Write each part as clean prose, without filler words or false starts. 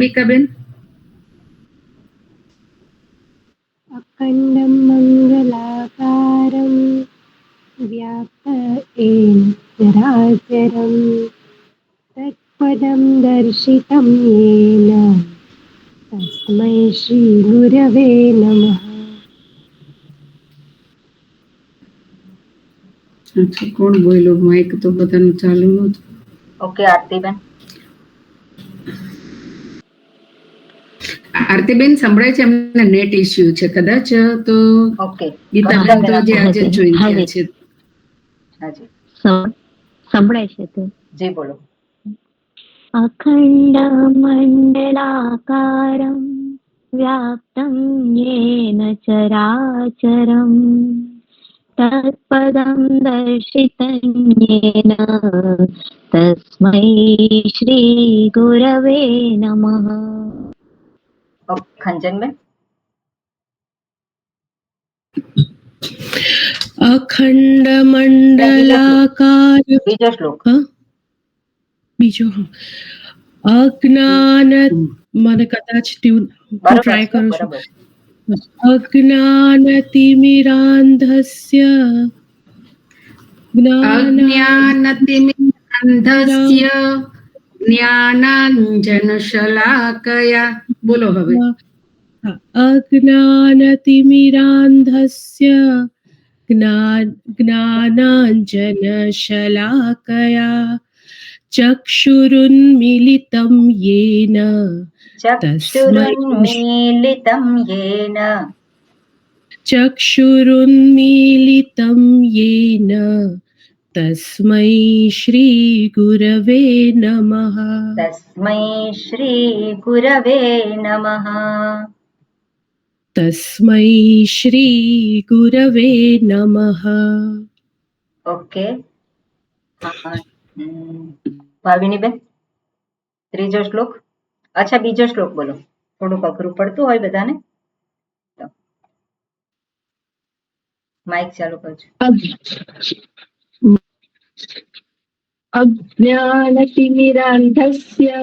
પીકાબેન. અખંડમ મંગલાકારમ વ્યાપયેન ચરાચરમ તત્પદમ દર્શિતમ યેન તસ્મૈ શ્રી ગુરવે નમઃ. કોણ બોલ્યો? માઇક તો બધાનું ચાલુ નહોતું. ઓકે, આરતીબેન. આરતીબેન સંભળાય છે? એમને નેટ ઇશ્યુ છે કદાચ. તો ઓકે, ગીતાબેન તો જે આજે જોઈન થયા છે. હાજી સંભળાય છે તો જી બોલો. અખંડ મંડલાકારમ વ્યાપ્તમ યેન ચરાચરમ તત્પદમ દર્શિતં યેન તસ્મૈ શ્રી ગુરવે નમઃ. ખંજનબેન. અખંડ મંડલાકાર. બીજો શ્લોક. બીજો અજ્ઞાન. મને કદાચ ટ્રાય કરું છું. અજ્ઞાનતિમિરાંધસ્ય અજ્ઞાનતિમિરાંધસ્ય જ્ઞાનાંજનશલાકયા. બોલો હવે. અજ્ઞાનતિમિરાંધસ્ય જ્ઞાનાંજનશલાકયા ચક્ષુરુન્મીલિतं येन ચક્ષુરુન્મીલિतं येन તસ્મૈ શ્રી ગુરવે નમઃ. તસ્મૈ શ્રી ગુરવે નમઃ. તસ્મૈ શ્રી ગુરવે નમઃ. ઓકે. ભાવિનીબેન, ત્રીજો શ્લોક. અચ્છા, બીજો શ્લોક બોલો. થોડુંક અઘરું પડતું હોય બધાને. માઇક ચાલુ કરજો. અજ્ઞાનતિમિરાંધસ્ય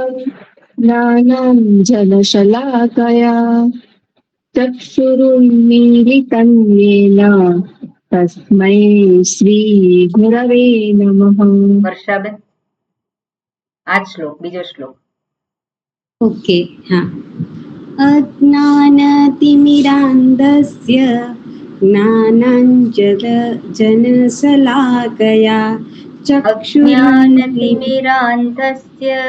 જ્ઞાનાંજનશલાકયા ચક્ષુરુન્મીલિतं येन તસ્મૈ શ્રી ગુરવે નમઃ. વર્ષાબેન, આ શ્લોક, બીજો શ્લોક. ઓકે, હા. અજ્ઞાનતિમિરાંધસ્ય જ્ઞાનાંજનશલાકયા અજ્ઞાનતિમિરાંધસ્ય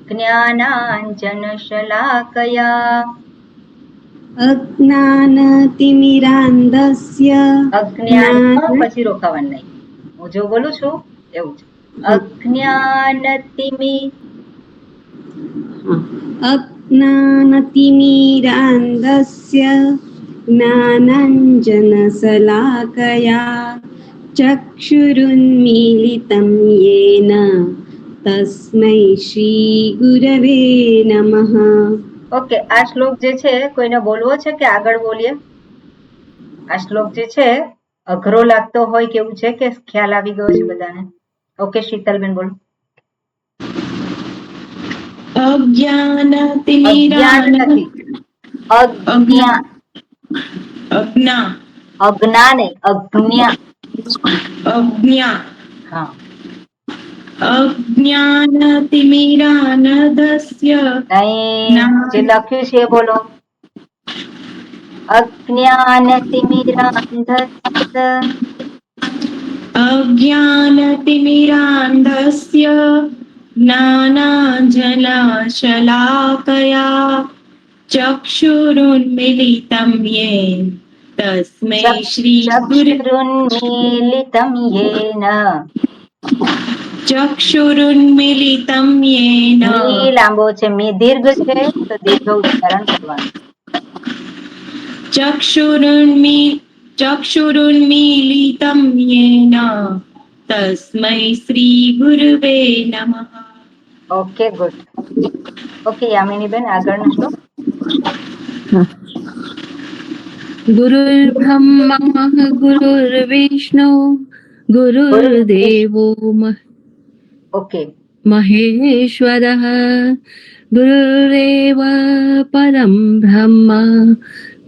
જ્ઞાનાંજનશલાકયા. અજ્ઞાનતિમિરાંધસ્ય અજ્ઞાન પછી રોકાવાનું નહીં. હું જો બોલું છું એવું છે. અજ્ઞાનતિમિરાંધસ્ય જ્ઞાનાંજનશલાકયા ચક્ષુરુન્મીલિतं येन તસ્મૈ શ્રી ગુરવે નમઃ. ઓકે, આ શ્લોક જે છે કોઈને બોલવો છે કે આગળ બોલીએ? આ શ્લોક જે છે અઘરો લાગતો હોય કેવું છે કે ખ્યાલ આવી ગયો છે બધાને? ઓકે, શીતલબેન બોલો. અજ્ઞાન નથી, અજ્ઞા. અજ્ઞા નહીં, અજ્ઞા. હા. અજ્ઞાનતિમિરાંધસ્ય નહીં, જે લખ્યું છે એ બોલો. અજ્ઞાનતિમિરાંધસ્ય જ્ઞાનાંજનશલાકયા ચક્ષુરુન્મીલિतं येन તસ્મૈ શ્રી ચક્ષુરુન્મીલિतं येन. ચક્ષુરુન્મીલિतं येन. મી લાંબો છે, મી દીર્ઘ છે તો દીર્ઘ ઉચ્ચારણ કરવાનું. ચક્ષુરુન્મીલિतं येन તસ્મૈ શ્રી ગુરવે નમઃ. Okay, good. ઓકે, યામિનીબેન, આગળનો શ્લોક. ગુરુર્બ્રહ્મા ગુરુર્વિષ્ણુ ગુરુર્દેવો ઓકે, મહેશ્વરઃ गुरुरेव परं ब्रह्म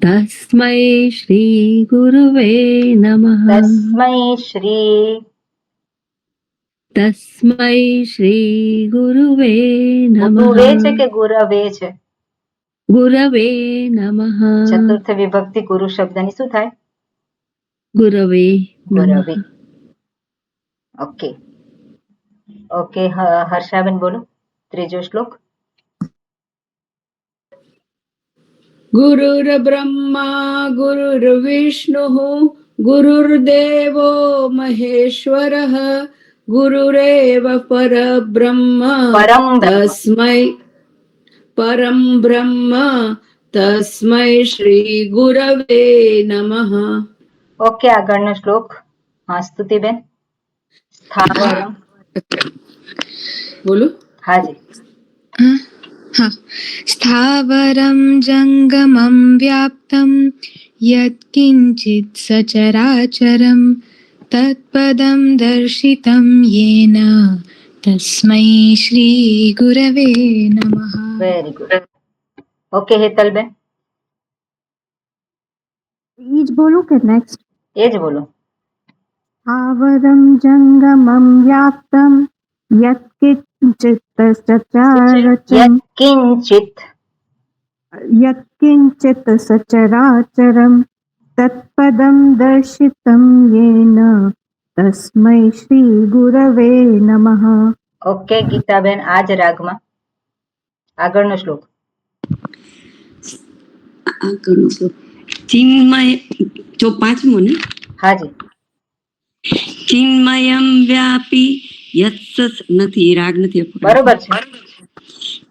तस्मै श्री गुरुवे नमः તસ્મૈ શ્રી तस्मै श्री गुरुवे ગુરુવે છે नमः કે ગુરવે છે? गुरवे नमः ચતુર્થ વિભક્તિ ગુરુ શબ્દની શું થાય? गुरवे ગુરવે. नमः ઓકે ઓકે હર્ષાબેન બોલો ત્રીજો શ્લોક. गुरुर्ब्रह्मा गुरुर्विष्णुः गुरुर्देवो महेश्वरः गुरुरेव परब्रह्म પરમ બ્રહ્મ. तस्मै परं ब्रह्म तस्मै श्री गुरवे नमः. ઓકે આગળનો શ્લોક. હા સ્તુતિબેન. સ્થાવરમ. बोलो. હાજી. स्थावरं जङ्गमं व्याप्तं यत्किञ्चित् सचराचरं तत्पदं दर्शितं येन तस्मै श्रीगुरवे नमः. Very good. ઓકે હેતલબેન એ જ બોલું કે નેક્સ્ટ? એ જ બોલો. स्थावरं जङ्गमं व्याप्तं यत्किञ्चित् सचराचरं યત્કિંચિત सचराचरं तत्पदं दर्शितं येन तस्मै श्रीगुरवे नमः. ઓકે ગીતાબેન આ જ રાગમાં આગળનો શ્લોક. આગળનો શ્લોક ચિન્મય જો પાંચમો ને હાજી. ચિન્મયમ વ્યાપી યત્સ નથી રાગ નથી આપો. બરોબર છે.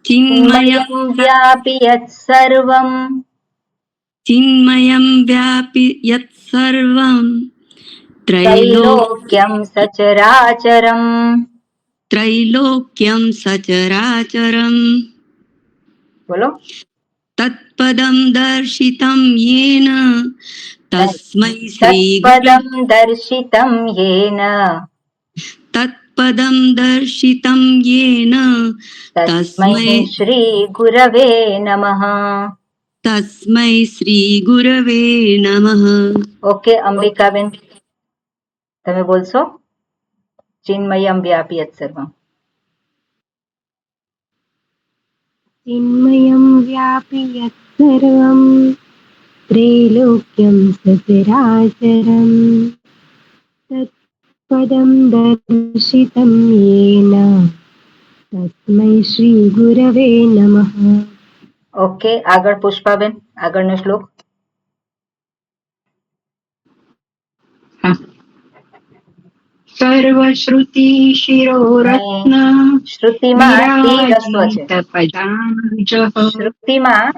ચિન્મયમ વ્યાપી યત સર્વમ ચિન્મયમ વ્યાપી યત સર્વમ ત્રૈલોક્યમ સચરાચરમ ત્રૈલોક્યમ સચરાચરમ બોલો. તત્પદમ દર્શિતમ યેન તસ્મૈ શ્રી તત્પદમ દર્શિતમ યેન તત્પદમ દર્શિતમ યેન તસ્મૈ શ્રી ગુરવે નમઃ. તસ્મૈ શ્રી ગુરવે નમઃ. ઓકે અંબિકાબેન તમે બોલશો. ચિન્મયમ વ્યાપી યત સર્વમ. चिन्मयं व्यापि यत्सर्वं त्रैलोक्यं सचराचरं तत्पदं दर्शितं येन तस्मै श्रीगुरवे नमः. ઓકે આગળ પુષ્પાબેન આગળનો શ્લોક. સર્વશ્રુતિ શિરોરત્ન શ્રુતિમાં તી રસ્વ છે. પદાંજઃ. શ્રુતિમાં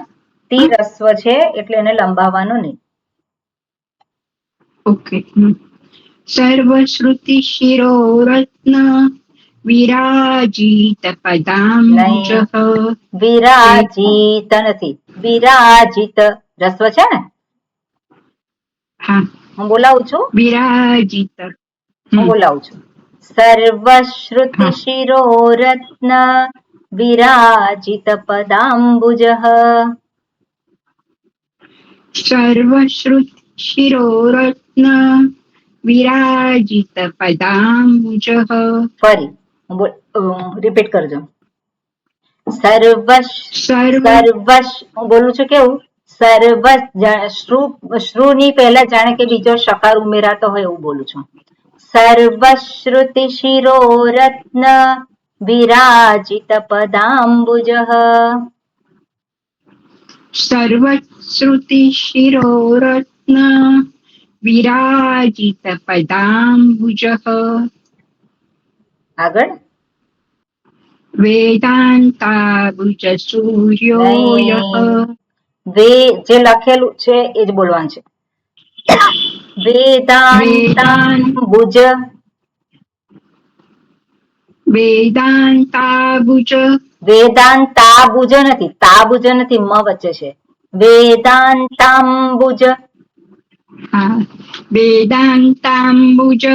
તી રસ્વ છે એટલે એને લંબાવવાનો નહીં. ઓકે. સર્વશ્રુતિ શિરોરત્ન વિરાજિત પદાંજઃ. વિરાજિત નથી વિરાજિત રસ્વ છે ને. હા, હું બોલાવું છું. વિરાજિત. હું બોલાવું છું. સર્વશ્રુતિ શિરોરત્ન વિરાજિત પદાંબુજ. સર્વશ્રુતિ શિરોરત્ન વિરાજિત પદાંબુજ. ફરી રિપીટ કરજો. સર્વશ હું બોલું છું કેવું સર્વ શ્રુ ની પહેલા જાણે કે બીજો શકાર ઉમેરાતો હોય એવું બોલું છું. સર્વશ્રુતિ શિરોરત્ન વિરાજિત પદાંબુજ. સર્વશ્રુતિ શિરોરત્ન વિરાજિત પદાંબુજ. આગળ વેદાંતાબુજ સૂર્યોય. વે જે લખેલું છે એ જ બોલવાનું છે. વેદાંતાબુજ. વેદાંતાબુજ. વેદાંતાબુજ નથી તાબુજ નથી મ વચ્ચે છે. વેદાંતાંબુજ. હા, વેદાંતાંબુજ.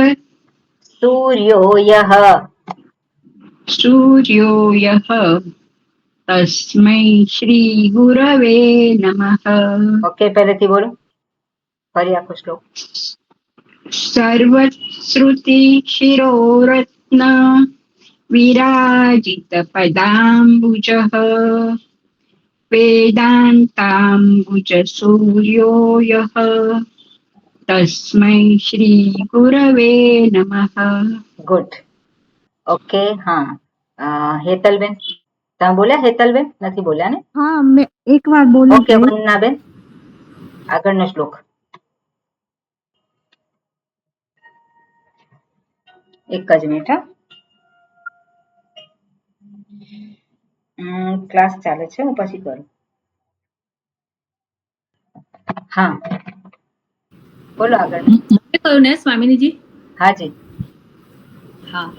સૂર્યોયઃ. સૂર્યોય. तस्मै श्रीगुरवे नमः ઓકે પહેલેથી બોલો, ફરી આખો શ્લોક. सर्वश्रुतिशिरोरत्न विराजितपदाम्बुजः वेदान्ताम्बुजसूर्यो यः तस्मै श्रीगुरवे नमः ગુડ. ઓકે હા, હેતલબેન તમે બોલ્યા? હેતલબેન નથી બોલ્યા ને? હા મેં એક વાર બોલી ઓકે વંદનાબેન આગળનો શ્લોક. એક જ મિનિટ હા, ક્લાસ ચાલે છે, હું પછી કરું. હા બોલો આગળ. મને કહ્યું ને સ્વામિનીજી? હાજી. હા.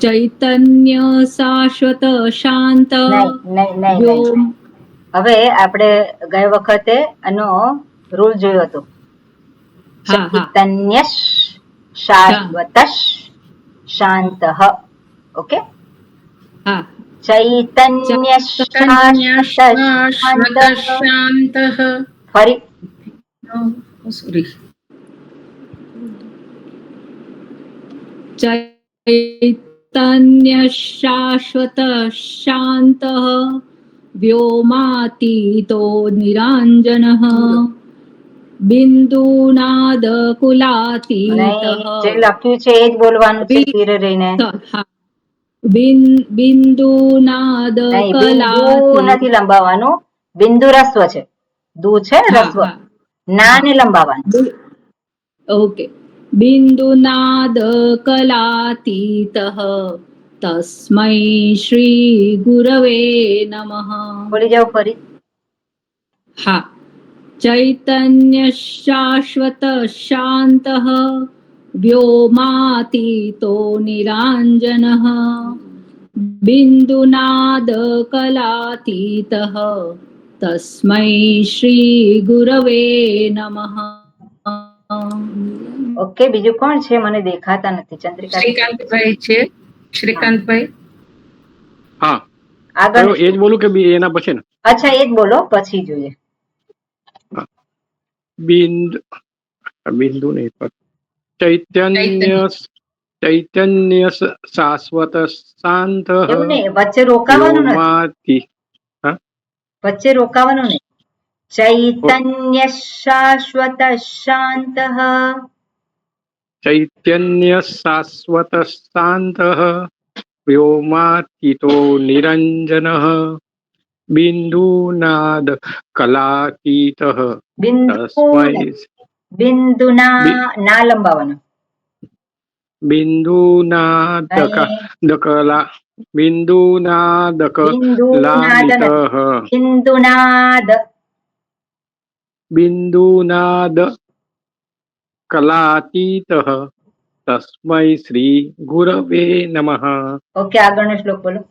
ચૈતન્ય શાશ્વત શાંત નહીં નહીં નહીં નહીં. વ્યોમ. હવે આપણે ગઈ વખતે આનો રૂલ જોયો હતો. હા હા ચૈતન્ય શાશ્વત શાંત. ઓકે, હા. ચૈતન્ય શાશ્વત શાંત. ફરી સોરી. ચૈતન્ય શાશ્વત શાંત વ્યોમાતીતો નિરાંજનઃ બિંદુનાદકુલાતીતઃ. નહીં, જે લખ્યું છે એ જ બોલવાનું છે સ્થિર રહીને. બિંદુનાદ નહીં, બિંદુ નથી લંબાવવાનું, બિંદુ રસ્વ છે, દુ છે ને રસ્વ, ના ને લંબાવવાનું. ઓકે. બિંદુનાદ કલાતીતઃ તસ્મૈ શ્રી ગુરવે નમઃ. બોલી જાઓ ફરી. હા. ચૈતન્ય શાશ્વત શાંત વ્યોમાતીતો નિરાંજનઃ બિંદુનાદ કલાતીતઃ તસ્મૈ શ્રી ગુરવે નમઃ. ઓકે, બીજું કોણ છે? મને દેખાતા નથી. ચંદ્રિકા શ્રીકાંતભાઈ છે. શ્રીકાંતભાઈ હા આગળ. એ જ બોલું કે એના પછી ને? અચ્છા એ જ બોલો, પછી જોઈએ. બિંદુ નહીં પણ ચૈતન્ય શાશ્વત શાંત એવું નહીં, વચ્ચે રોકાવાનું નથી, વ્યોમાતી. વચ્ચે રોકાવાનું નહીં. ચૈતન્ય શાશ્વત શાંત. ચૈતન્ય શાશ્વત શાંત વ્યોમાતીતો નિરંજન બિંદુનાદ કલાતીત બિંદુના ના લંબાવવાનું. બિંદુનાદક દકલા બિંદુનાદક લાલિત બિંદુનાદ બિંદુનાદ કલાતીત તસ્મૈ શ્રી ગુરવે નમઃ. ઓકે, આગળનો શ્લોક બોલો.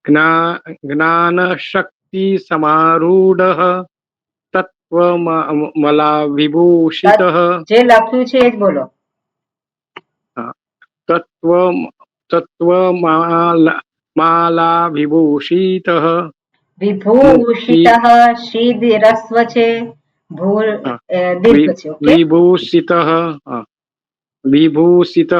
જ્ઞાન શક્તિ સમારૂઢ તત્વમલા વિભૂષિત. જે લખ્યું છે એ જ બોલો. તત્વમાલા વિભૂષિત. વિભૂષિત શીદ રસ્વ છે, ભૂલ દીર્ઘ છે. ઓકે, વિભૂષિત વિભૂષિત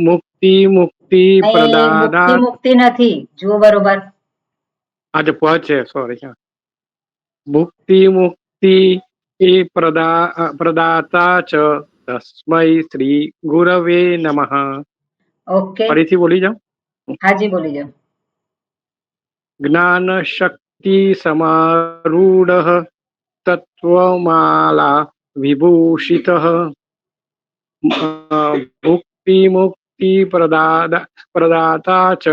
મુક્તિ મુક્તિ પ્રદાતા. મુક્તિ નથી, જુઓ બરોબર. આજે પદ છે, સોરી. મુક્તિ મુક્તિ એ પ્રદાતા ચ તસ્મૈ શ્રી ગુરવે નમઃ. ઓકે, ફરીથી બોલી જાઓ. હાજી બોલી જાઓ. જ્ઞાન શક્તિ સમારૂઢ તત્વમાલા વિભૂષિત મુક્તિ મુક્તિ પ્રદાતા ચ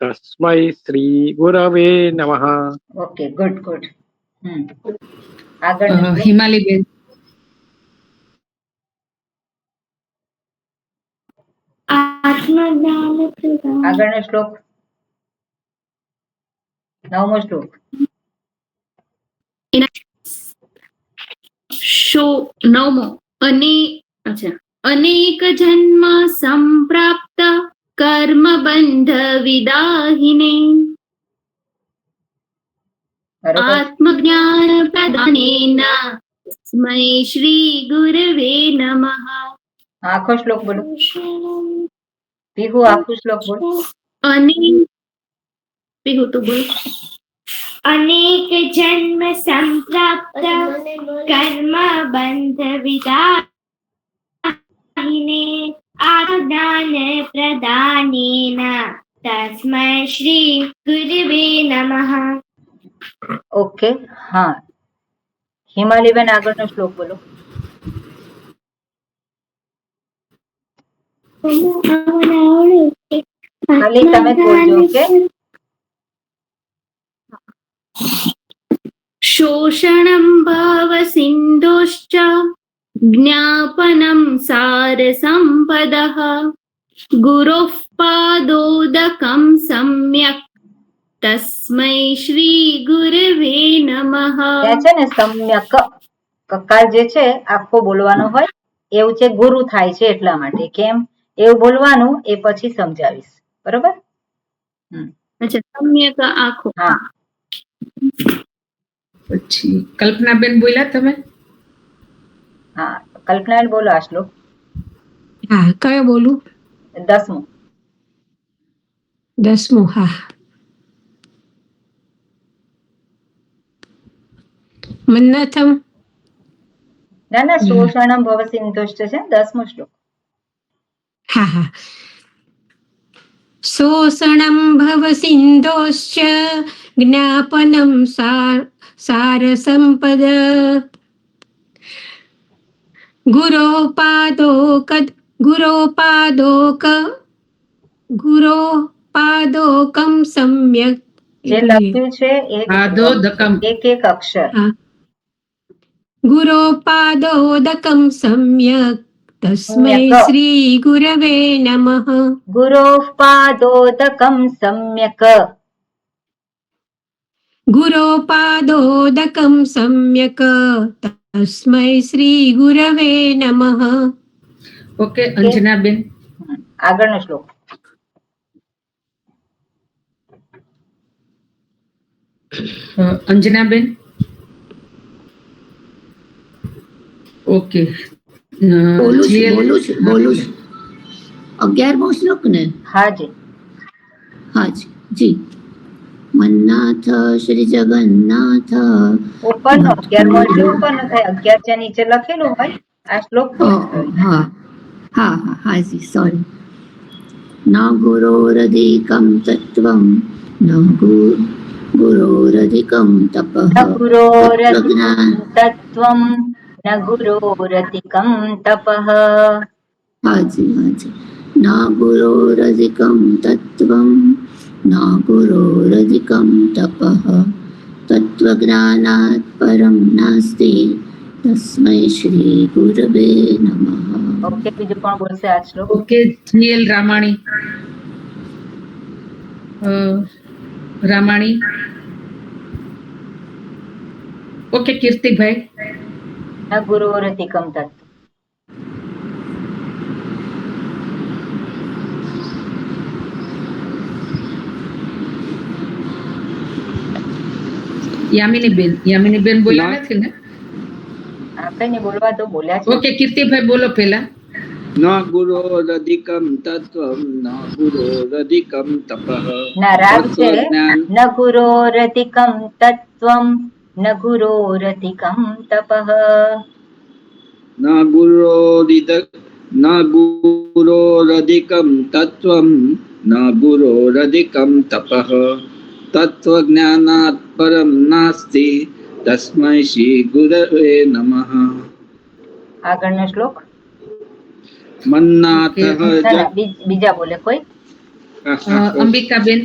તસ્મૈ શ્રી ગુરવે નમઃ. Okay, good good. આગળ હિમાલીબેન. આગળનો શ્લોક, 9મો શ્લોક. નવમો અને અચ્છા અનેક જન્મ સંપ્રાપ્ત કર્મ બંધ વિદાહિને બરોબર. આત્મજ્ઞાન પ્રદાનેન તસ્મૈ શ્રી ગુરવે નમઃ. આખો શ્લોક બોલો. પીહુ આખો શ્લોક બોલો. અને પીહુ તો બોલ. અનેક જન્મ સંપ્રાપ્ત કર્મ બંધ વિદાહિને આત્મજ્ઞાન પ્રદાનેન તસ્મૈ શ્રી ગુરવે નમઃ. ઓકે, હા. હિમાલીબેન આગળનો શ્લોક બોલો. ખાલી તમે જ બોલજો, ઓકે? શોષણં ભવ સિંધુશ્ચ જ્ઞાપનં સાર સંપદઃ ગુરોઃ પાદોદકં સમ્યક તસ્મૈ શ્રી ગુરવે નમઃ. ત્યાં છે ને સમ્યક કકાર જે છે આખો બોલવાનો હોય એવું છે, ગુરુ થાય છે એટલા માટે. કેમ એવું બોલવાનું એ પછી સમજાવીશ, બરોબર? અચ્છા, સમ્યક આખો. હા. પછી કલ્પનાબેન બોલ્યા તમે? હા, કલ્પના બોલો આ શ્લોક. હા, કયો બોલું? 10મો. 10મો. હા. મન્નાથમ. ના ના, શોષણમ ભવ સિંધુશ્ચ છે 10મો શ્લોક. હા હા. શોષણમ ભવ સિંધોશ્ચ જ્ઞાપનમ સાર સંપદ ગુરોપાદોકમ સમ્યક. જે લખ્યું છે પાદોદકમ. એક અક્ષર. ગુરોપાદોદકમ સમ્યક તસ્મૈ શ્રી ગુરવે નમઃ. ગુરોઃ પાદોદકમ સમ્યક. ગુરોપાદોદકમ સમ્યક તસ્મૈ શ્રી ગુરવે નમઃ. ઓકે, અંજનાબેન. આગળનો શ્લોક. અંજનાબેન. ઓકે. બોલું છું 11મો શ્લોક ને? હાજી. હાજી જી. મન્નાથ શ્રી જગન્નાથ. ઉપરનો 11મો એટલે ઉપરનો થાય. 11 છે નીચે લખેલું હોય આ શ્લોક. હા હા હાજી, સોરી. ન ગુરોરધિકમ તત્વમ ન ગુરોરધિકમ તપઃ તત્વમ ન ગુરોરધિકમ તપઃ. હાજી હાજી. ન ગુરોરધિકમ તત્વમ ન ગુરોરધિકમ તપઃ તત્વજ્ઞાનાत् પરમ નાસ્તિ તસ્મૈ શ્રી ગુરવે નમઃ. ઓકે, બીજું કોણ બોલશે આ શ્લોક? Okay, GL Ramani. Ramani. Okay, Kirtibhai. ન ગુરોરધિકમ તત્વ. યામિનીબેન બોલ્યા નથી ને? આપણે ને બોલવા તો બોલ્યા છે. ઓકે, કીર્તિભાઈ બોલો પેલા. ન ગુરોરધિકમ તત્વમ ન ગુરોરધિકમ તપઃ. ના, રાગ છે. ન ગુરોરધિકમ તત્વમ ન ગુરોરધિકમ તપઃ. ન ગુરોરધિકમ તત્વમ ન ગુરોરધિકમ તપઃ તત્વજ્ઞાનાत् પરમ નાસ્તિ તસ્મૈ શ્રી ગુરવે નમઃ. આગળનો શ્લોક. મન્નાથ. બીજા બોલે કોઈ? અંબિકાબેન.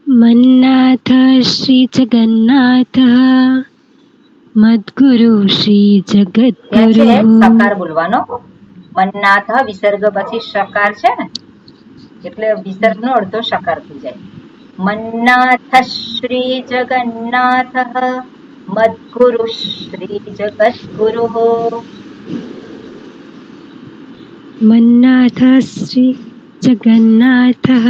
મન્નાથ શ્રી જગન્નાથ મદ્ગુરુ શ્રી જગદ્ગુરુ. સકાર બોલવાનો. મન્નાથ વિસર્ગ પછી સકાર છે ને, એટલે વિસર્ગ નો અડધો સકાર થઈ જાય. મન્નાથ શ્રી જગન્નાથ मद्गुरुः श्रीजगद्गुरुः मन्नाथः श्री जगन्नाथः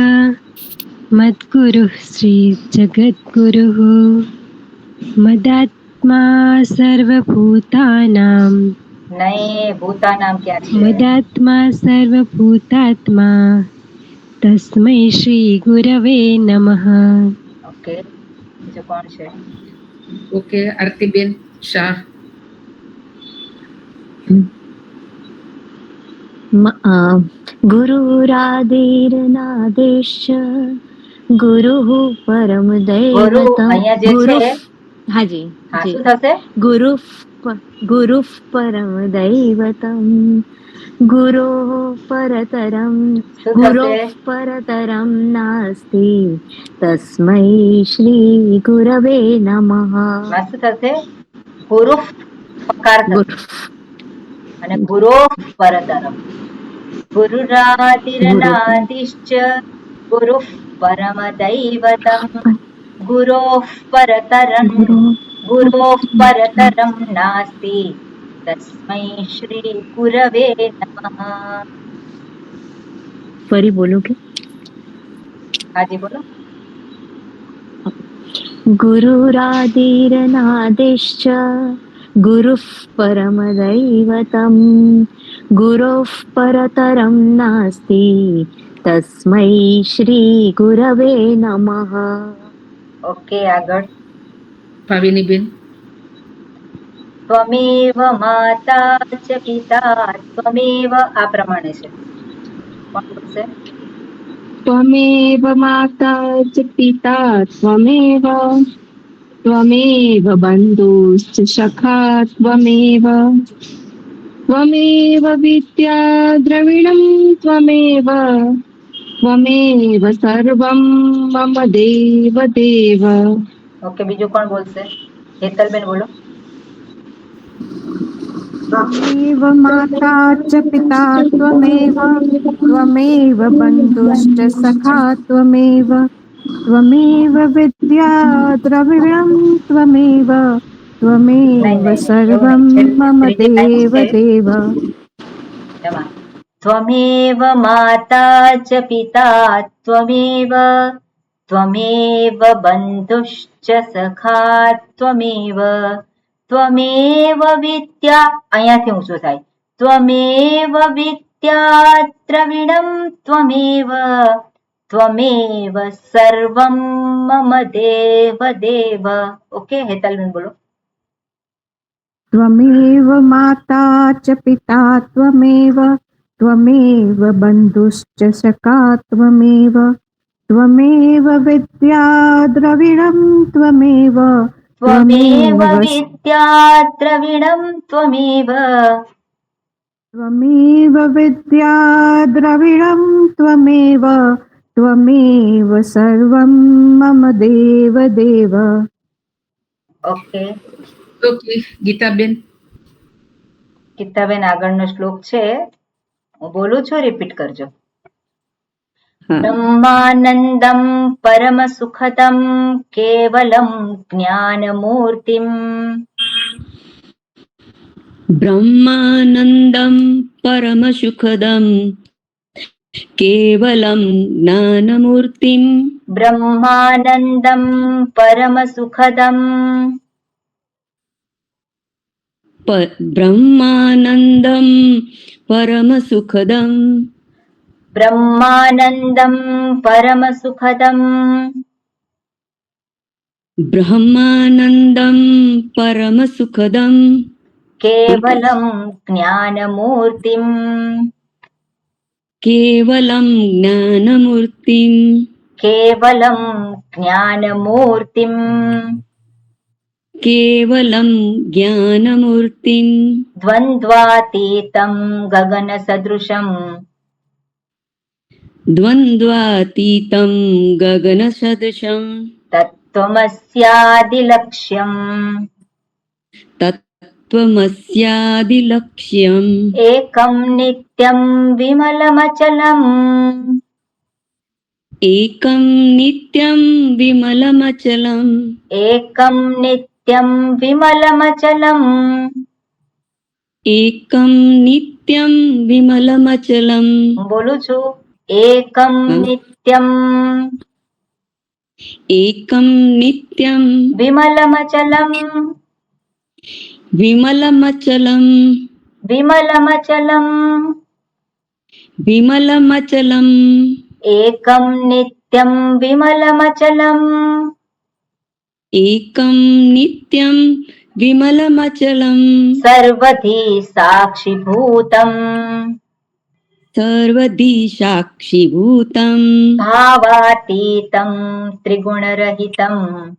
मद्गुरुः श्री जगद्गुरुः मदात्मा सर्वभूतानां नहीं भूतानाम क्या है मदात्मा सर्वभूतात्मा तस्मै श्री गुरवे नमः. ओके जो कौन है ઓકે આરતીબેન શાહ. गुरुरादिर्नादेश्च गुरुः परम गुरु दैवतम् અહીંયા જે છે હાજી હા જી શું થશે गुरुः परम दैवतम् गुरोः परतरं શું गुरोः થશે परतरं नास्ति तस्मै श्री गुरवे नमः. માં શું થશે ગુરુ પકાર થશે गुरु અને ગુરો પરતરમ गुरुरादिर्नादिश्च गुरुः परमदैवतम् गुरोः परतरं नास्ति तस्मै श्री गुरवे नमः. फरी बोलो के हाँ जी बोलो गुरुरादिर्नादिश्च गुरुः परमदैवतम् गुरोः परतरं नास्ति तस्मै श्री गुरवे नमः. ओके આગળ ભાવિનીબેન. त्वमेव माता च पिता त्वमेव આ પ્રમાણે છે કોણ બોલશે त्वमेव माता च पिता त्वमेव त्वमेव बन्धुश्च सखा त्वमेव त्वमेव विद्या द्रविणं त्वमेव त्वमेव सर्वं मम देव देव. ઓકે બીજું કોણ બોલશે હેતલબેન બોલો त्वमेव माता च पिता त्वमेव त्वमेव बन्धुश्च सखा त्वमेव त्वमेव विद्या द्रविणं त्वमेव त्वमेव सर्वं मम देव देव. એમાં त्वमेव माता च पिता त्वमेव त्वमेव बन्धुश्च सखा त्वमेव त्वमेव विद्या અહીંયાથી ઊંચું થાય त्वमेव विद्या द्रविणं त्वमेव त्वमेव सर्वं मम देव देव. ओके हेतलबेन बोलो त्वमेव माता च पिता त्वमेव त्वमेव बन्धुश्च सखा त्वमेव त्वमेव विद्या द्रविणं त्वमेव त्वमेव विद्या द्रविणं त्वमेव त्वमेव विद्या द्रविणं त्वमेव त्वमेव सर्वं मम देव देव. Okay okay Gitaben. ગીતાબેન આગળનો શ્લોક છે હું બોલું છું રિપીટ કરજો ब्रह्मानन्दं परमसुखदं केवलं ज्ञानमूर्तिम् ब्रह्मानन्दं परमसुखदं केवलं ज्ञानमूर्तिं ब्रह्मानन्दं परमसुखदं ब्रह्मानन्दं परमसुखदं ब्रह्मानन्दं परमसुखदं ब्रह्मानन्दं परमसुखदं केवलं ज्ञानमूर्तिम् केवलं ज्ञानमूर्तिं केवलं ज्ञानमूर्तिम् केवलं ज्ञानमूर्तिं द्वन्द्वातीतं गगनसदृशम् द्वन्द्वातीतं गगनसदृशं तत्त्वमस्यादिलक्ष्यम् तत्त्वमस्यादिलक्ष्यम् एकं नित्यं विमलमचलम् एकं नित्यं विमलमचलम् एकं नित्यं નિત્યમ વિમલમચલમ. એકમ નિત્યમ વિમલમચલમ. હું બોલું છું. એકમ નિત્યમ એકમ નિત્યમ વિમલમચલમ. વિમલમચલમ. વિમલમચલમ. વિમલમચલમ. એકમ નિત્યમ વિમલમચલમ. એકમ નિત્યમ વિમલમચલમ. સર્વધી સાક્ષીભૂતમ. સર્વધી સાક્ષીભૂતમ. ભાવાતીતમ ત્રિગુણરહિતમ.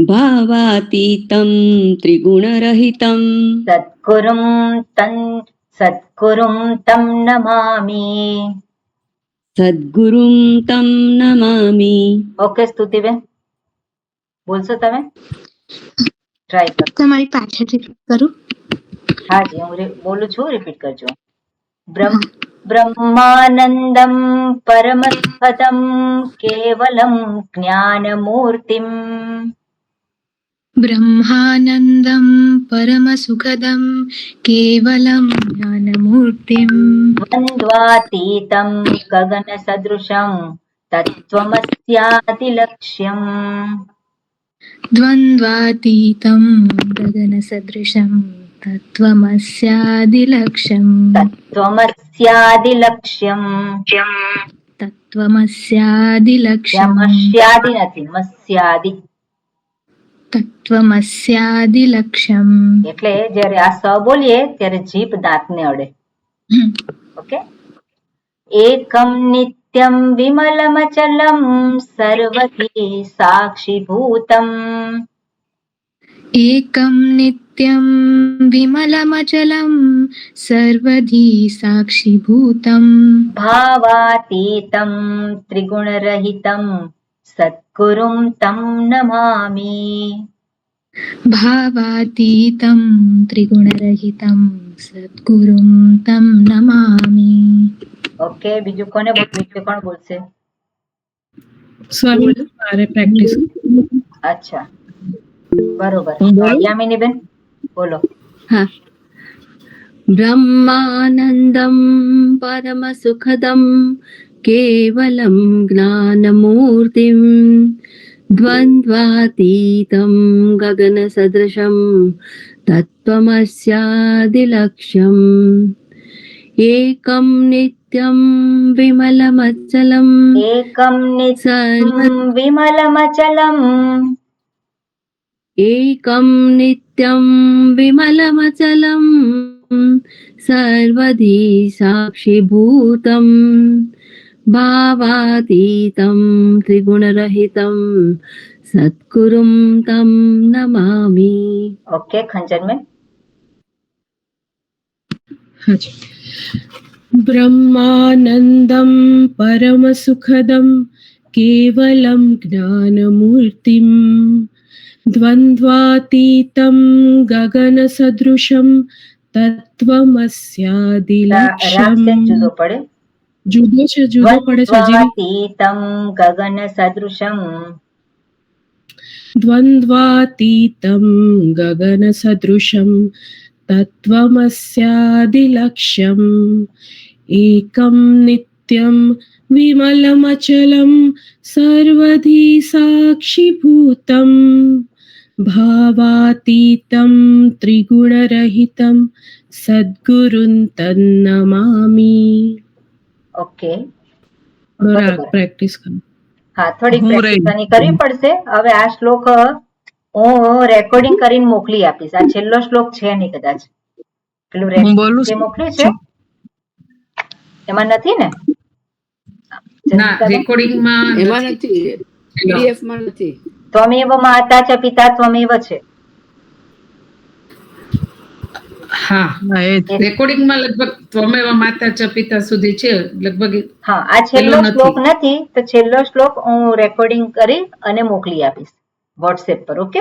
ભાવાતીતમ ત્રિગુણરહિતમ. સદ્ગુરુમ તમ નમામિ. સદ્ગુરુમ તમ નમામિ. ઓકે સ્તુતિબેન, બોલશો તમે? ટ્રાય કરો. તમારી પાછળથી કરું. હા જી, હું બોલું છું, રિપીટ કરજો. બ્રહ્માનંદમ પરમપદમ કેવલમ જ્ઞાનમૂર્તિમ. ब्रह्मानन्दं परमसुखदं केवलं ज्ञानमूर्तिं द्वन्द्वातीतं गगनसदृशं तत्त्वमस्यादिलक्ष्यम्. द्वन्द्वातीतं गगनसदृशं तत्त्वमस्यादिलक्ष्यम्. तत्त्वमस्यादिलक्ष्यम्. तत्त्वमस्यादिलक्ष्यम्. મસ્યાદિ નથી, મસ્યાદિ. तत्त्वमस्यादिलक्ष्यम्. એટલે જ્યારે આ સ બોલીએ ત્યારે જીભ દાંતને અડે. ઓકે. એકમ નિત્યમ વિમલમચલમ સર્વથી સાક્ષીભૂતમ. एकं नित्यं विमलमचलं सर्वधी साक्षिभूतं. ભાવાતીતમ ત્રિગુણરહિતમ સદ્ગુરુમ તમ નમામિ. भावातीतं त्रिगुणरहितं सद्गुरुं तं नमामि. ઓકે, બીજું કોને બોલવું છે? કોણ બોલશે? स्वामी मारे प्रैक्टिस. અચ્છા, બરોબર. યામિનીબેન બોલો. હા. બ્રહ્માનંદમ પરમસુખદમ કેવલમ જ્ઞાનમૂર્તિમ. દ્વന്ദ്વાતીતમ ગગનસદૃશમ તત્ત્વમસ્યાદિલક્ષ્યમ. એકમ નિત્યમ વિમલમચલમ. એકમ નિત્યમ વિમલમચલમ. એકમ નિત્યમ વિમલમચલમ. સર્વધી સાક્ષીભૂતમ. ભાવાતીતમ ત્રિગુણરહિતમ સદ્ગુરુમ તમ નમામિ. ઓકે, ખંચનબેન. ब्रह्मानन्दं परमसुखदं केवलं ज्ञानमूर्तिं. द्वन्द्वातीतं गगनसदृशं तत्त्वमस्यादिलक्ष्यम्. જુદો પડે. જુદો છે, જુદો પડે છે. દ્વन्द्વાતીતમ ગગનસદૃશમ. द्वन्द्वातीतं गगनसदृशं तत्त्वमस्यादिलक्ष्यम्. एकं नित्यं विमलमचलं सर्वधी साक्षिभूतं. भावातीतं त्रिगुणरहितं सद्गुरुं तन्नमामि. ઓકે, પ્રેક્ટિસ કરો. હા, થોડી પ્રેક્ટિસ કરવી પડશે. હવે આ શ્લોક હું રેકોર્ડિંગ કરીને મોકલી આપીશ. આ છેલ્લો શ્લોક છે નહીં કદાચ. પેલું જે મોકલ્યું છે એમાં નથી ને? ના, રેકોર્ડિંગમાં એમાં નથી, પીડીએફ માં નથી. ત્વમેવ માતા ચ પિતા ત્વમેવ છે. હા, રેકોર્ડિંગમાં લગભગ ત્વમેવ માતા ચ પિતા સુધી છે લગભગ. હા, આ છેલ્લો શ્લોક નથી, તો છેલ્લો શ્લોક હું રેકોર્ડિંગ કરી અને મોકલી આપીશ વોટ્સએપ પર. ઓકે.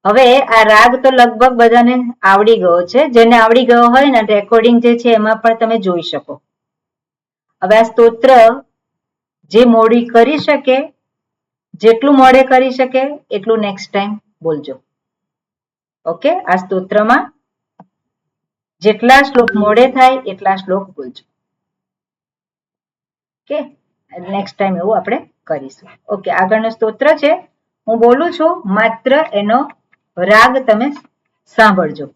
હવે આ રાગ તો લગભગ બધાને આવડી ગયો છે. જેને આવડી ગયો હોય ને, રેકોર્ડિંગ જે છે એમાં પણ તમે જોઈ શકો. હવે આ સ્તોત્ર જે મોડી કરી શકે, જેટલું મોડે કરી શકે એટલું નેક્સ્ટ ટાઈમ બોલજો. ઓકે, આ સ્તોત્રમાં જેટલા શ્લોક મોડે થાય એટલા શ્લોક બોલજો. ઓકે, નેક્સ્ટ ટાઈમ એવું આપણે કરીશું. ઓકે, આગળનું સ્તોત્ર છે, હું બોલું છું, માત્ર એનો રાગ તમે સાંભળજો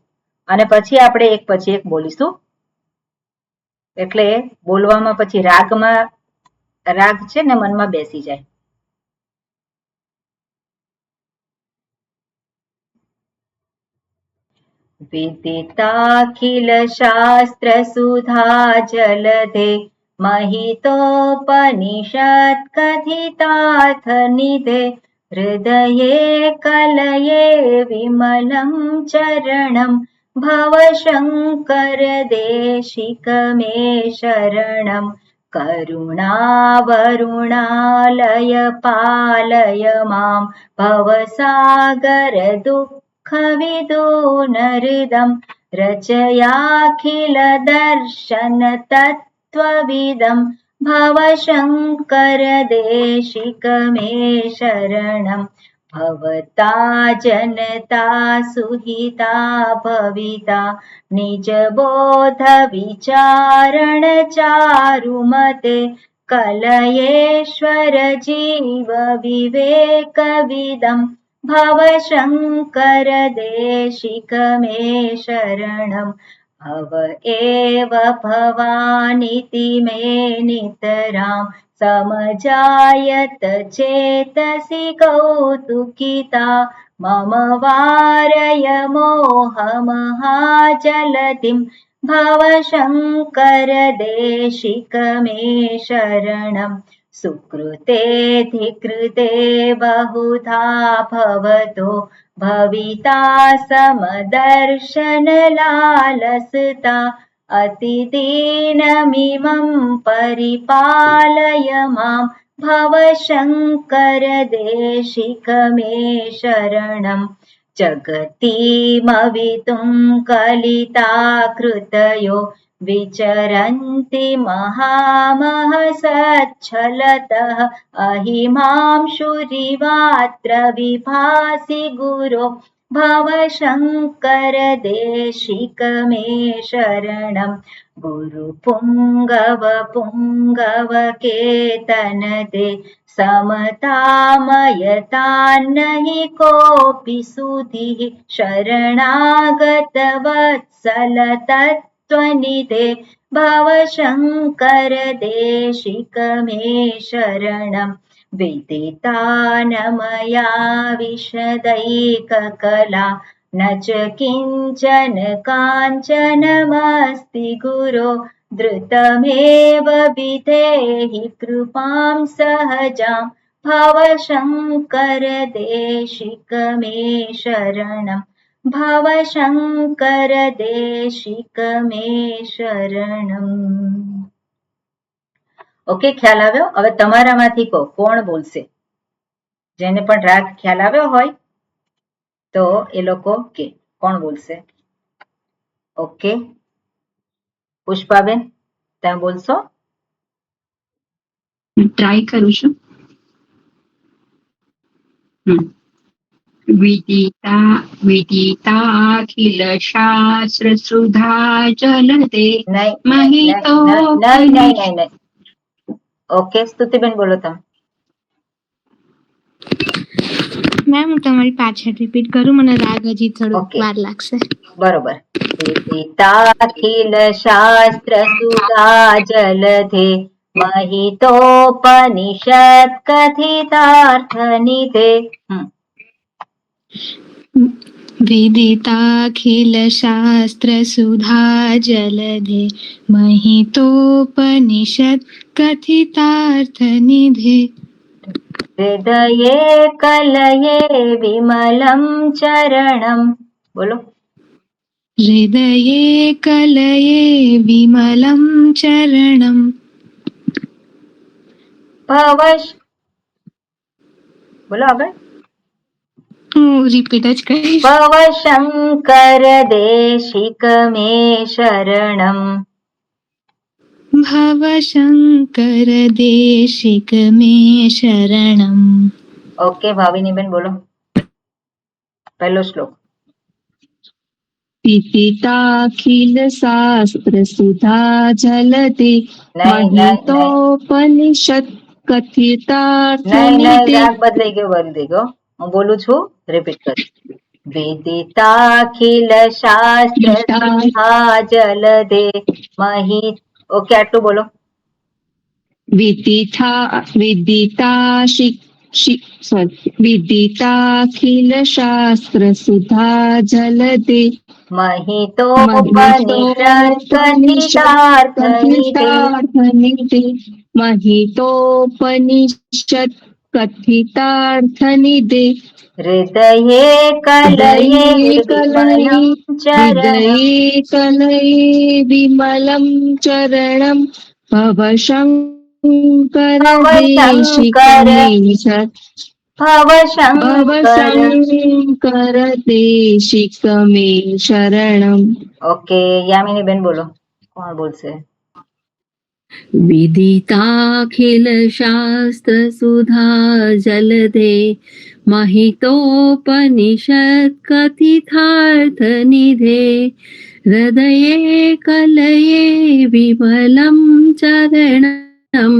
અને પછી આપણે એક પછી એક બોલીશું. એટલે બોલવામાં પછી રાગ છે ને મનમાં બેસી જાય. વિદિતાખિલ શાસ્ત્ર સુધા જલધે महितोपनिषत् कथितार्थ निधे हृदये कलये विमलं चरणं भवशङ्कर देशिक मे शरणं करुणावरुणालय पालय मां भवसागर दुःखविदूनहृदं रचयाखिल दर्शन तत्त्वविदं भवशङ्कर देशिक मे शरणं भवता जनता सुहिता भविता निजबोध विचारण चारुमते कलयेश्वर जीव विवेकविदं भवशङ्कर देशिक मे शरणं भव एव भवानिति मे नितरां समजायत चेतसि कौतुकिता मम वारय मोहमहाजलधिं भवशङ्कर देशिक मे शरणं सुकृतेऽधिकृते बहुधा भवतो भविता समदर्शनलालसता अतिदीनमिमं परिपालय मां भवशङ्कर देशिक मे शरणं जगतीमवितुं कलिता कृतयो विचरन्ति महामहसच्छलतः अहिमांशुरिवात्र विभासि गुरो भवशङ्कर देशिक मे शरणं गुरुपुङ्गव पुङ्गवकेतनते समतामयतान्नहि कोऽपि सुधिः शरणागतवत्सल तत्त्वनिधे भवशङ्कर देशिक मे शरणं विदितानमया विशदैककला न च किञ्चन काञ्चनमस्ति गुरो धृतमेव विधेहि कृपां सहजां भवशङ्कर देशिक मे शरणं भवशङ्कर देशिक मे शरणं. ઓકે, ખ્યાલ આવ્યો? હવે તમારામાંથી કોણ બોલશે? જેને પણ રાગ ખ્યાલ આવ્યો હોય તો એ લોકો કે કોણ બોલશે? ઓકે, પુષ્પાબેન તમે બોલશો? ટ્રાય કરું છું. विदिताखिल शास्त्र सुधा जलदे महितो નહીં. ઓકે, સ્તુતિબેન બોલો તમે. મેમ હું તમારી પાછળ રિપીટ કરું, મને રાગ હજી થોડું વાર લાગશે. બરોબર. વિદિતાખિલ શાસ્ત્ર સુધા જલધે महितोपनिषत् कथितार्थ निधे. विदिताखिल शास्त्र सुधा जलधे महितोपनिषत् कथितार्थ निधे हृदये कलये विमलं चरणं. बोलो. हृदये कलये विमलं चरणं બોલો આગળ. હું રિપીટ જ કરીશ. ભવશંકર દેશિક મે શરણમ. भवशङ्कर देशिक मे शरणम्. ઓકે, ભાવિનીબેન બોલો. પહેલો શ્લોક. पिपीताखिल शास्त्र सुधा जलते નહીં महितोपनिषत् कथितार्थ નહીં निते રાગ બદલાઈ ગયો, બદલાઈ ગયો. હું બોલું છું, રિપીટ કર. વિદિતાખિલ શાસ્ત્ર સુધા જલદે મહી. ઓકે, આટલું બોલો. विदिताखिल शास्त्र सुधा जलते महितोपनिषत् कथितार्थनिधे महितोपनिषत् कथितार्थनिधे हृदये कलये विमलं चरणं भवशङ्कर देशिक मे शरणम्. ओके, यामिनी बेन बोलो. कौन बोलશે? विदिताखिल शास्त्र सुधा जलदे महितोपनिषत् कथितार्थ निधे हृदये कलये विमलं चरणं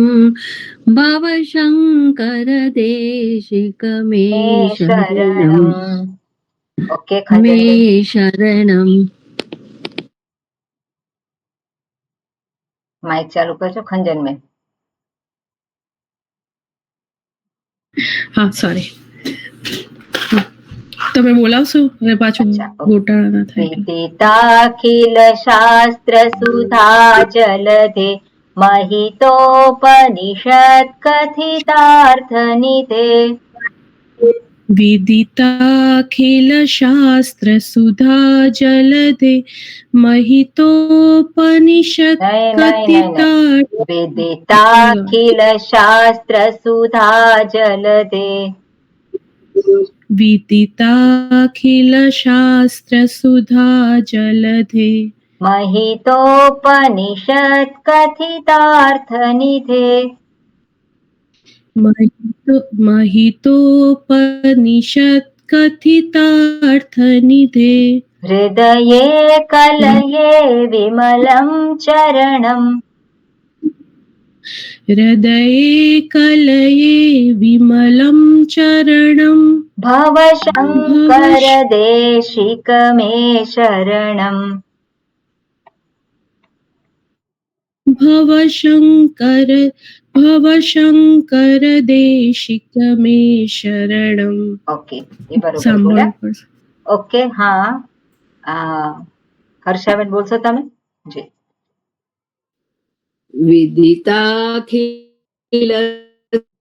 भवशङ्कर देशिक मे शरणम्. ओके, मे शरणम्. माइक चालू करજો खंजन में. હા સોરી, તમે બોલાવશો હવે પાછું ગોટાળા ના થાય. विदिताखिल शास्त्र सुधा जलधे महितोपनिषत् कथितार्थ निधे विदिताखिल शास्त्र सुधा जलदे महितोपनिषत् कथितार्थ. विदिताखिल शास्त्र सुधा जलधे विदिताखिल शास्त्र सुधा जलधे महितोपनिषत् कथितार्थ निधे महितोपनिषत् कथितार्थ निधे हृदये कलये विमलं चरणम् हृदये कलये विमलं चरणं भवशङ्कर देशिक मे शरणम् भवशङ्कर देशिक मे शरणम्. ओके, ये बरोबर बोल्या. ओके, हाँ, हर्षाबेन बोलશો તમે? જી. विदिताखिल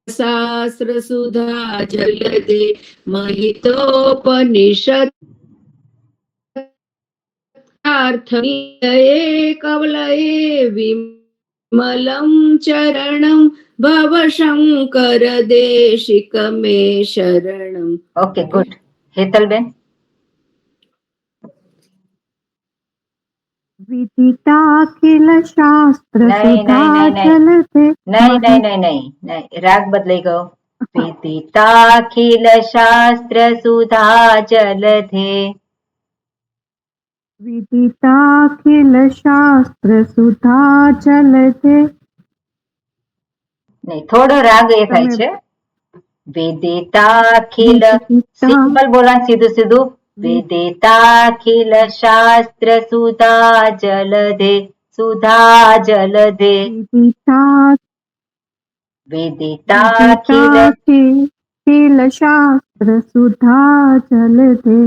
शास्त्र सुधा जलदे महितोपनिषत् कथितार्थनिधे कवलये विमलं चरणं भवशङ्कर देशिक मे शरणम्. Okay, good. हेतलबेन. विदिताखिल शास्त्र सुधा जलते. नहीं, राग बदलाઈ ગયો. विदिताखिल शास्त्र सुधा जलधे विदिताखिल शास्त्र सुधा जलते. नहीं, થોડો રાગ એ થાય છે. विदिताखिल સિમ્પલ બોલા, સીધું સીધું. विदिताखिल शास्त्र सुधा जलधे सुधा जलधे विदिताखिल शास्त्र सुधा जलधे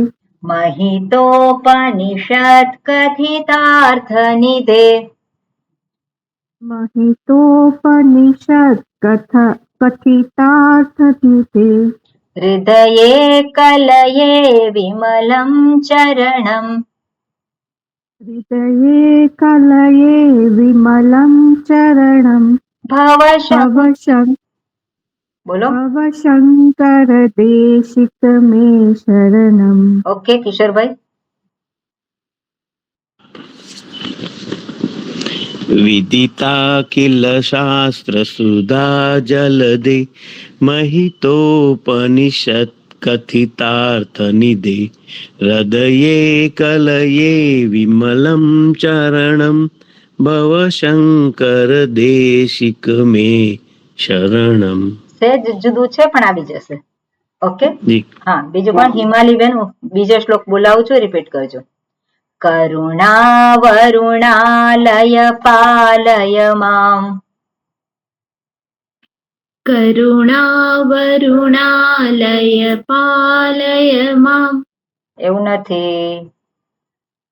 महितोपनिषत् कथितार्थ निधे महितोपनिषत् कथितार्थ निधे हृदये कलये विमलं चरणम् हृदये कलये विमलं चरणम् भवशङ्कर देशिक मे शरणम्. ओके, किशोर भाई. विदिताखिल शास्त्र सुधा जलदे महितोपनिषत् कथितार्थनिधे हृदये कलये विमलं चरणं भवशङ्कर देशिक मे शरणं. સેજ જુદું છે પણ આવી જશે. ઓકે જી. હા, બીજું પણ હિમાલીબેન બીજો શ્લોક બોલાવું છું, રિપીટ કરજો. કરુણા વરુણાલય પાલય મામ. કરુણા વરુણાલય પાલય મામ. એવું નથી.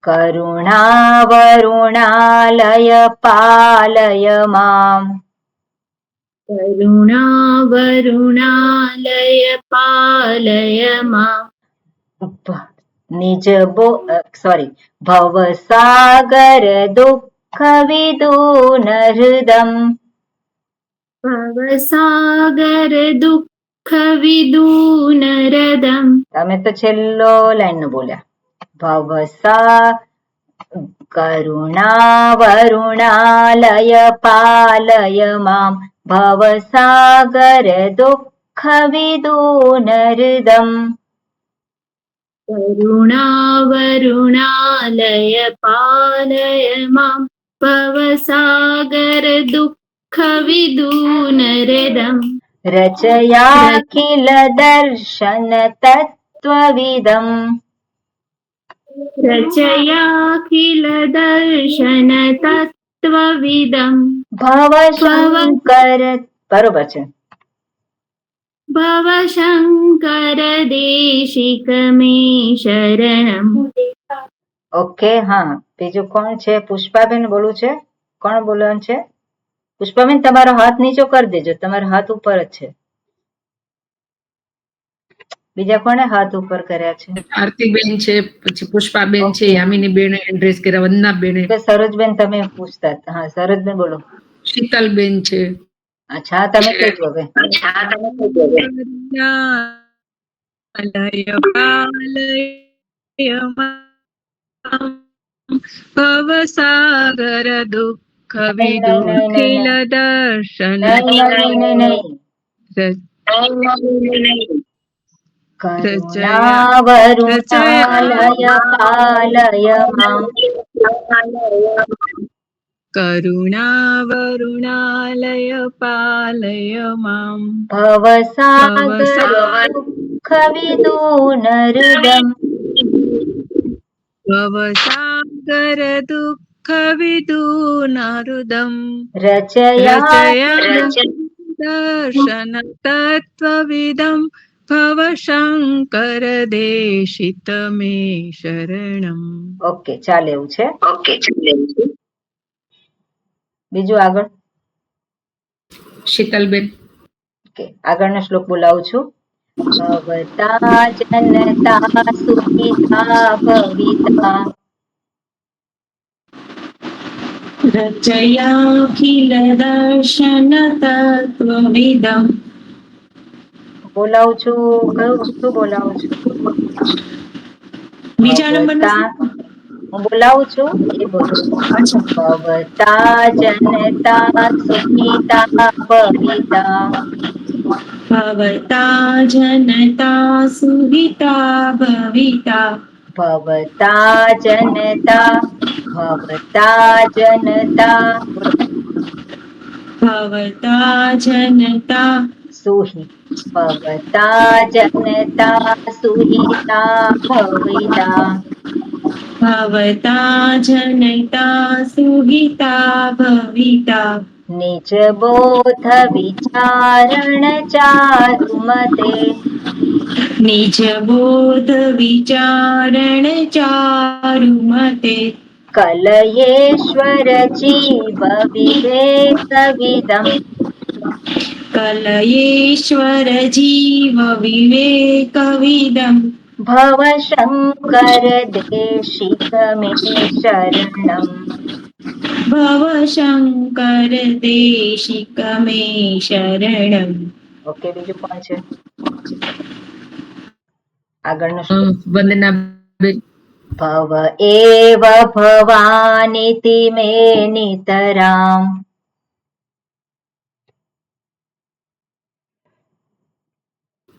કરુણા વરુણાલય પાલય મામ. કરુણા વરુણાલય પાલય મામ. નિજ સોરી ભવસાગર દુઃખ વિદૂન હૃદમ. ભવસાગર દુઃખ વિદૂન હૃદમ. તમે તો છેલ્લો લાઈન નું બોલ્યા. ભવસા કરુણા વરુણાલય પાલય મામ. ભવસાગર દુઃખ વિદૂન હૃદમ. કરુણા વરુણાલય પાલય મામ. ભવસાગર દુઃખ વિદૂન હૃદમ. રચયાખિલ દર્શન તત્વવિદમ. રચયાખિલ દર્શન તત્વવિદમ. ભવશંકર બરોબર છે. ભવશંકર દેશિક મે શરણમ. ઓકે, હા, બીજું કોણ છે? પુષ્પાબેન બોલવું છે? કોણ બોલવાનું છે? પુષ્પાબેન તમારો હાથ નીચો કરી દેજો, તમારો હાથ ઉપર જ છે. બીજા કોને હાથ ઉપર કર્યા છે? આરતીબેન છે, પછી પુષ્પાબેન છે, યામિનીબેન એડ્રેસ કર્યા, વંદનાબેન. સરોજબેન તમે પૂછતા હતા. હા, સરોજબેન બોલો. શીતલબેન છે. અચ્છા, તમે કહેજો હવે. ભવસાગર દુઃખ વિદુખિલ દર્શન. કરુણા વરુણાલય પાલય મામ. કરુણા વરુણાલય પાલય મામ. ભવસાગર દુઃખ વિદૂન હૃદમ. ભવસાગર દુઃખ વિદૂન હૃદમ. રચયા દર્શન તત્વવિદમ. ભવશંકર દેશિત મે શરણમ. ઓકે, ચાલે એવું છે. બીજું આગળ. શીતલબેન. ઓકે, આગળનો શ્લોક બોલાવું છું. ભવતા જનતા સુખિતા ભવિતા. રચયાખિલ દર્શન તત્વવિદમ. બોલાવું છું. કયું શું બોલાવું છું? બીજા નંબર હું બોલાવું છું એ બોલું. ભવતા જનતા સુખિતા ભવિતા. ભવતા જનતા સુહિતા ભવિતા. ભવતા જનતા ભવતા જનતા સુહી. ભવતા જનતા સુહિતા ભવિતા. ભવતા જનતા સુહિતા ભવિતા. નિજ બોધ વિચારણ ચારુમતે. નિજ બોધ વિચારણ ચારુમતે. કલયેશ્વર જીવ વિવેક વિદમ. કલયેશ્વર જીવ વિવેક વિદમ. ભવશંકર દેશિક મે શરણમ. ભવશંકર દેશિક મે શરણમ. ઓકે, બીજું કોણ છે? આગળનો વંદનાબેન. ભવ એવ ભવાનીતિ મે નિતરામ.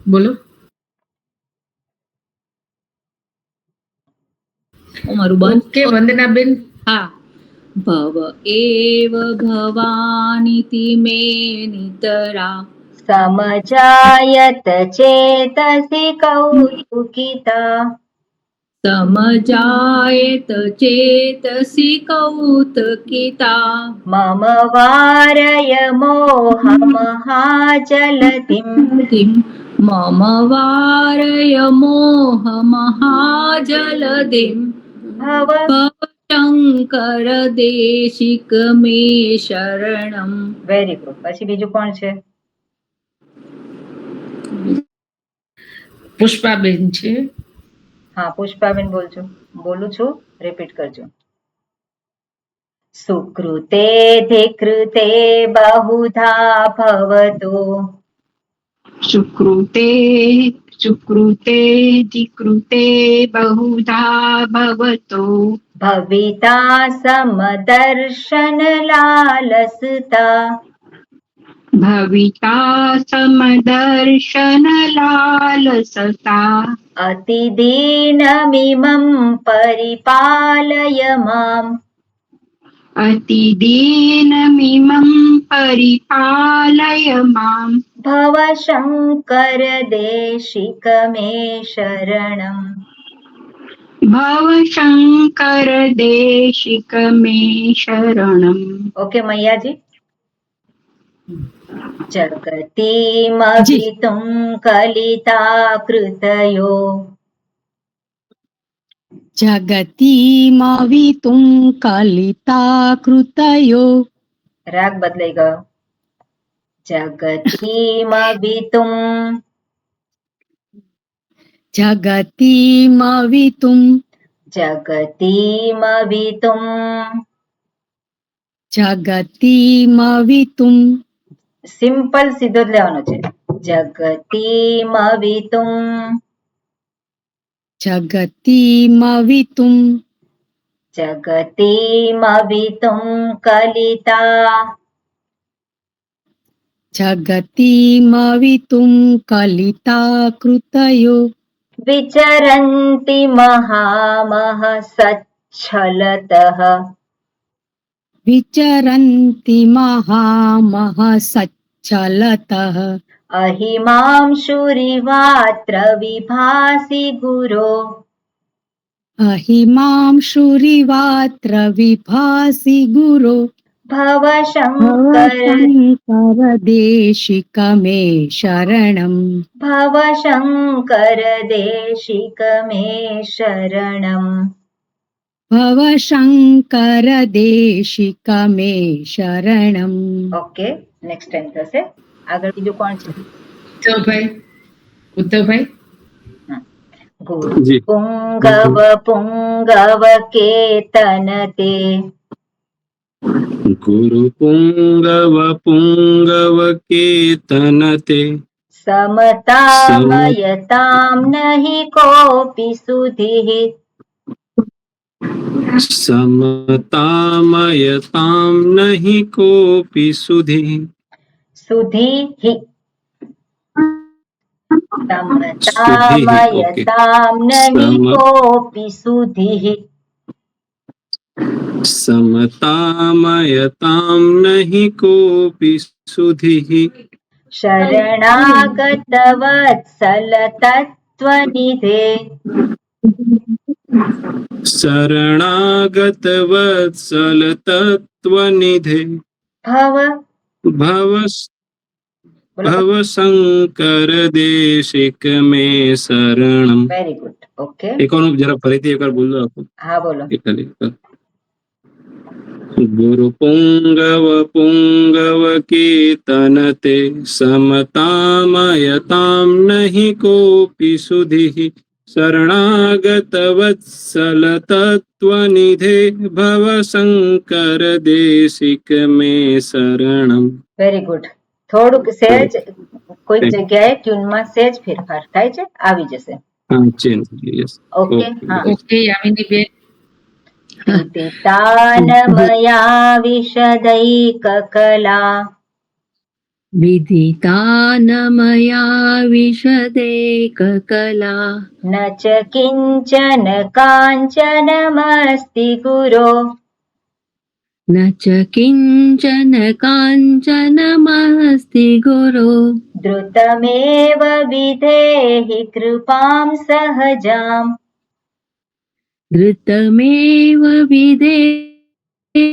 બોલો. હું મારું બંધ. ઓકે વંદનાબેન. હા. ભવ એવ ભવાનીતિ મે નિતરા समजायत चेतसि कौतुकिता समजायत चेतसि कौतुकिता मम वारय मोहमहाजलधिम् मम वारय मोहमहाजलधिम् भव शंकर देशिक मे शरणम्. Very good. પછી બીજું કોણ છે? પુષ્પાબેન છે. હા પુષ્પાબેન બોલું છું, રિપીટ કરજો. સુકૃતે ધિકૃતે બહુધા ભવતો सुकृते धिकृते बहुधा भवतो भविता समदर्शन लालसता भविता समदर्शन लालसता अतिदीनमिमं परिपालय माम् अतिदीनमिमं परिपालय माम् भवशङ्कर देशिक मे शरणम् भवशङ्कर देशिक मे शरणम्. ओके मैयाजी. जगतीमवितुं कलिता कृतयो जगतीमवितुं कलिता कृतयो. राग बदलाઈ ગયો. जगतीमवितुं जगतीमवितुं जगतीमवितुं जगतीमवितुं. સિમ્પલ સીધો જ લેવાનો છે. જગતીમવિતુમ जगतीमवितुं जगतीमवितुं कलिता जगतीमवितुं कलिता कृतयो विचरन्ति महामह सच्छलतः विचरन्ति महामह सच्चलतः अहिमांशुरिवात्र विभासि गुरो अहिमांशुरिवात्र विभासि गुरो भवशङ्कर देशिक मे शरणम् भवशङ्कर देशिक मे शरणम् भवशङ्कर देशिक मे शरणम्. ઓકે નેક્સ્ટ ટાઈમ થશે. આગળ બીજું કોણ છે? ઉદ્ધવભાઈ. ગુરુ પુંગવ પુંગવ કેતન તે ગુરુ પુંગવ કેતન તે समतामयतां नहि कोऽपि सुधिः समतामयतां नहि कोऽपि सुधिः सुधिः समतामयतां नहि कोऽपि सुधिः समतामयतां नहि कोऽपि सुधिः शरणागतवत्सल तत्त्वनिधे शरणागतवत्सल तत्त्वनिधे भव शंकर देशिक मे शरणम. Very good. ओके एक और जरा फरीથી એકવાર બોલો આપો. હા બોલો. गुरु पुंगव केतन ते समतामयतां नहि कोऽपि सुधिः शरणागत वत्सल तत्त्वनिधे भव शंकर देशिक मे शरणम. Very good. થોડુંક સેજ કોઈક જગ્યાએ ટ્યુનમાં સેજ ફેરફાર થાય છે, આવી જશે. હા ચેન્જ યસ. ઓકે હા ઓકે યામિની બેન. विदितानमया विशदैककला विदिता न मया विशदेककला न च किञ्चन काञ्चनमस्ति गुरो न च किञ्चन काञ्चनमस्ति गुरो द्रुतमेव विधेहि कृपां सहजाम् धृतमेव विधेहि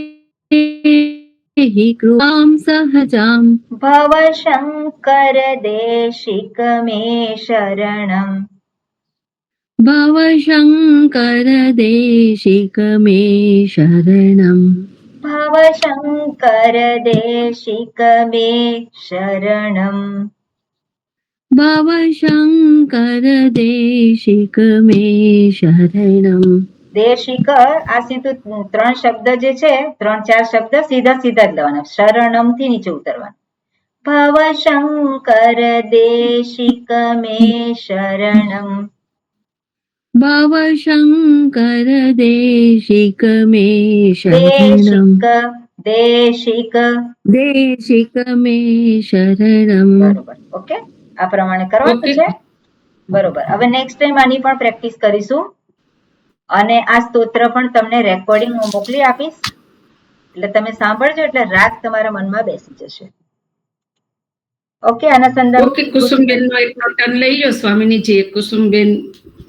कृपां सहजाम् भव शङ्कर देशिक मे शरणम् भव शङ्कर देशिक मे शरणम् भव शङ्कर देशिक मे शरणम् भव शङ्कर देशिक मे शरणम् દેશિક આ સીધું 3 શબ્દ જે છે 3-4 શબ્દ સીધા જ લેવાના શરણમ થી નીચે ઉતરવાના ભવ શંકર દેશિક મે શરણમ भव शङ्कर देशिक मे शरणम् દેશિક देशिक मे शरणम् બરોબર ઓકે આ પ્રમાણે કરવાનું છે બરોબર હવે નેક્સ્ટ ટાઈમ આની પણ પ્રેક્ટિસ કરીશું અને આ સ્તોત્ર પણ તમને રેકોર્ડિંગ મોકલી આપીશ એટલે તમે સાંભળજો એટલે રાગ તમારા મનમાં બેસી જશે ઓકે આના સંદર્ભ ઓકે કુસુમબેન નો એક ટર્ન લઈ લો સ્વામીજી કુસુમબેન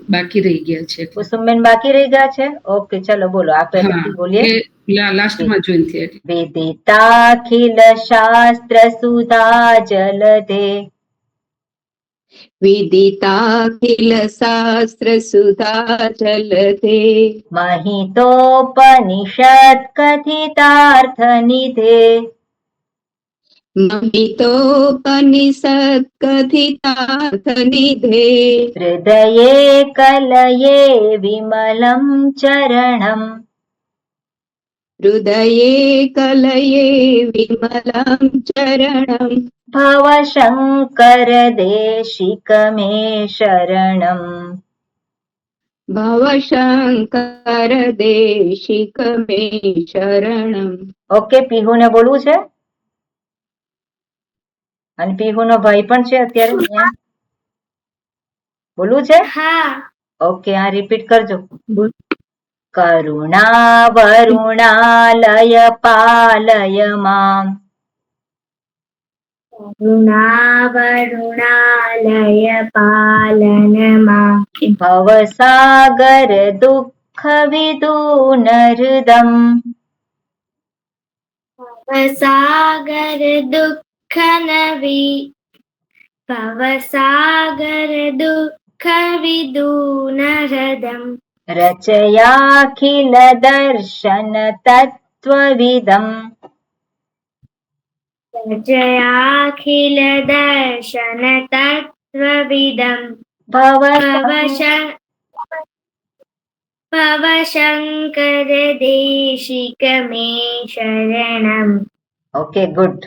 બાકી રહી ગયા છે કુસુમબેન બાકી રહી ગયા છે ઓકે ચલો બોલો આ પહેલાથી બોલીએ લાસ્ટ માં જોઈન થઈ વેદિતાખિલ શાસ્ત્ર સુધા જલધે विदिताखिल शास्त्र सुधा जलधे महितोपनिषत् कथितार्थ निधे महितोपनिषत् कथितार्थ निधे हृदये कलये विमलं चरणम् हृदये कलये विमलं चरणम् भव शङ्कर देशिक मे शरणम् भव शङ्कर देशिक मे शरणम् ઓકે પીહુને બોલવું છે અને પીહુનો ભાઈ પણ છે અત્યારે અહીંયા બોલવું છે હા ઓકે આ રિપીટ કરજો કરુણા વરુણાલય પાલય મામ કરુણાવરુણાલય પાલનમાં ભવસાગર દુઃખ વિદૂન હૃદમ ભવસાગર દુઃખ નવી ભવસાગર દુઃખ વિદૂન હૃદમ રચયાખિલ દર્શન તત્વવિદમ જયાખિલ દર્શન તત્વવિદમ ભવ શંકર દેશિક મે શરણમ ઓકે ગુડ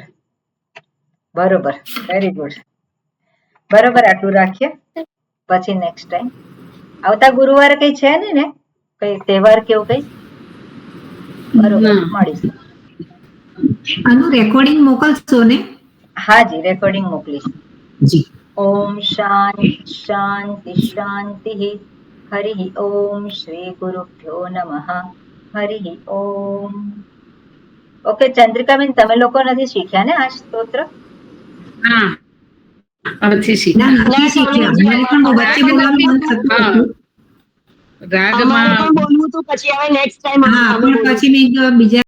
બરોબર વેરી ગુડ બરોબર આટલું રાખીએ પછી નેક્સ્ટ ટાઈમ આવતા ગુરુવારે કઈ છે ને કઈ તહેવાર કેવું કઈ બરોબર મળીશું આનું રેકોર્ડિંગ મોકલશો ને હા જી રેકોર્ડિંગ મોકલીશ જી ઓમ શાંતિ શાંતિ શાંતિ હરિ ઓમ શ્રી ગુરુભ્યો નમઃ હરિ ઓમ ઓકે ચંદ્રિકાબેન તમે લોકો નથી શીખ્યા ને આ સ્તોત્ર હા નથી શીખ્યા રાગમાં બોલવું તો પછી હવે નેક્સ્ટ ટાઈમ પછી મેં બીજા